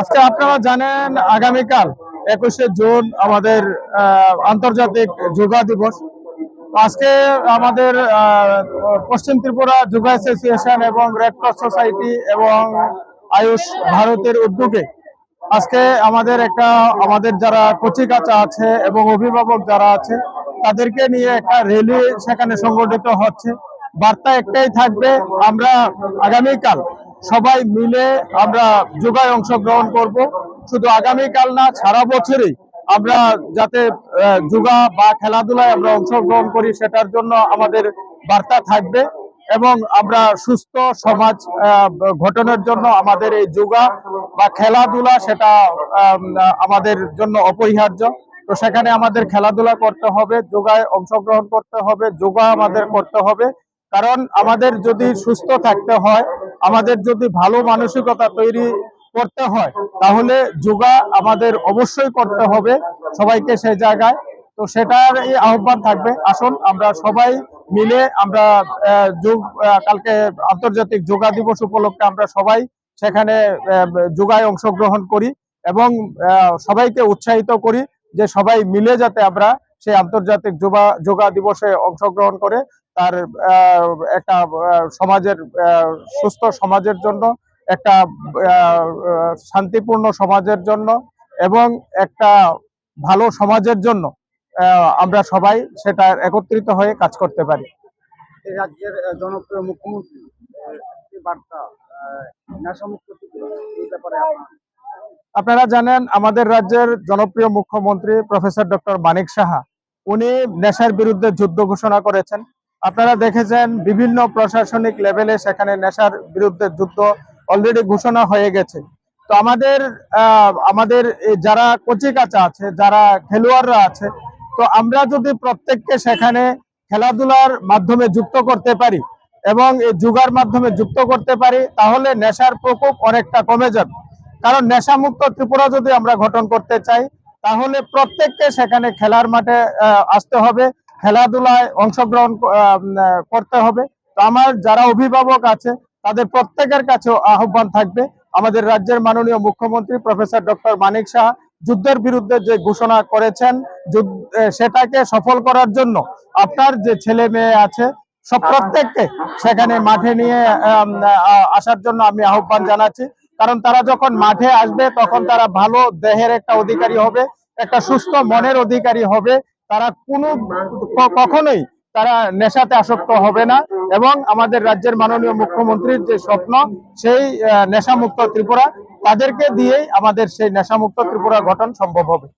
আজকে আপনারা জানেন আগামীকাল 21শে জুন আমাদের আন্তর্জাতিক যোগা দিবস। আজকে আমাদের পশ্চিম ত্রিপুরা যোগা অ্যাসোসিয়েশন এবং রেড ক্রস সোসাইটি এবং আয়ুষ ভারতের উদ্যোগে আজকে আমাদের যারা কচিকাঁচা আছে এবং অভিভাবক যারা আছে তাদেরকে নিয়ে একটা র্যালি সেখানে সংগঠিত হচ্ছে। বার্তা একটাই থাকবে, আমরা আগামীকাল সবাই মিলে আমরা যোগায় অংশগ্রহণ করব। শুধু আগামীকাল না, সারা বছরই আমরা যাতে যোগা বা খেলাধুলায় আমরা অংশগ্রহণ করি সেটার জন্য আমাদের বার্তা থাকবে। এবং আমরা সুস্থ সমাজ গঠনের জন্য আমাদের এই যোগা বা খেলাধুলা সেটা আমাদের জন্য অপরিহার্য। তো সেখানে আমাদের খেলাধুলা করতে হবে, যোগায় অংশগ্রহণ করতে হবে, যোগা আমাদের করতে হবে। কারণ আমাদের যদি সুস্থ থাকতে হয়, আমাদের যদি ভালো মানসিকতা তৈরি করতে হয়, তাহলে যোগা আমাদের অবশ্যই করতে হবে সবাইকে সেই জায়গায়। তো সেটার এই আহ্বান থাকবে। আসুন আমরা সবাই মিলে আমরা কালকে আন্তর্জাতিক যোগা দিবস উপলক্ষে আমরা সবাই সেখানে যোগায় অংশগ্রহণ করি এবং সবাইকে উৎসাহিত করি যে সবাই মিলে যাতে আমরা সেই আন্তর্জাতিক যোগা দিবসে অংশগ্রহণ করে তার একটা সমাজের সুস্থ সমাজের জন্য, একটা শান্তিপূর্ণ সমাজের জন্য এবং একটা ভালো সমাজের জন্য আমরা সবাই সেটা একত্রিত হয়ে কাজ করতে পারি। রাজ্যের জনপ্রিয় মুখ্যমন্ত্রী বার্তা নেশামুক্ত এই ব্যাপারে আপনারা জানেন আমাদের রাজ্যের জনপ্রিয় মুখ্যমন্ত্রী প্রফেসর ডক্টর মানিক সাহা, উনি নেশার বিরুদ্ধে যুদ্ধ ঘোষণা করেছেন। আপনারা দেখেছেন বিভিন্ন প্রশাসনিক লেভেলে সেখানে নেশার বিরুদ্ধে যুদ্ধ অলরেডি ঘোষণা হয়ে গেছে। তো আমাদের যারা কচিকাঁচা আছে, যারা খেলোয়াড়রা আছে, তো আমরা যদি প্রত্যেককে সেখানে খেলাধুলার মাধ্যমে যুক্ত করতে পারি এবং এই যোগার মাধ্যমে যুক্ত করতে পারি, তাহলে নেশার প্রকোপ অনেকটা কমে যাবে। কারণ নেশামুক্ত ত্রিপুরা যদি আমরা গঠন করতে চাই, তাহলে প্রত্যেককে সেখানে খেলার মাঠে আসতে হবে, খেলাধুলায় অংশগ্রহণ করতে হবে। তো আমার যারা অভিভাবক আছে তাদের প্রত্যেকের কাছে আহ্বান থাকবে, আমাদের রাজ্যের মাননীয় মুখ্যমন্ত্রী প্রফেসর ডক্টর মানিক সাহা যুদ্ধের বিরুদ্ধে যে ঘোষণা করেছেন, সেটাকে সফল করার জন্য আপনার যে ছেলে মেয়ে আছে সব প্রত্যেককে সেখানে মাঠে নিয়ে আসার জন্য আমি আহ্বান জানাচ্ছি। কারণ তারা যখন মাঠে আসবে তখন তারা ভালো দেহের একটা অধিকারী হবে, একটা সুস্থ মনের অধিকারী হবে। তারা কখনোই তারা নেশাতে আসক্ত হবে না এবং আমাদের রাজ্যের মাননীয় মুখ্যমন্ত্রীর যে স্বপ্ন সেই নেশামুক্ত ত্রিপুরা, তাদেরকে দিয়েই আমাদের সেই নেশামুক্ত ত্রিপুরা গঠন সম্ভব হবে।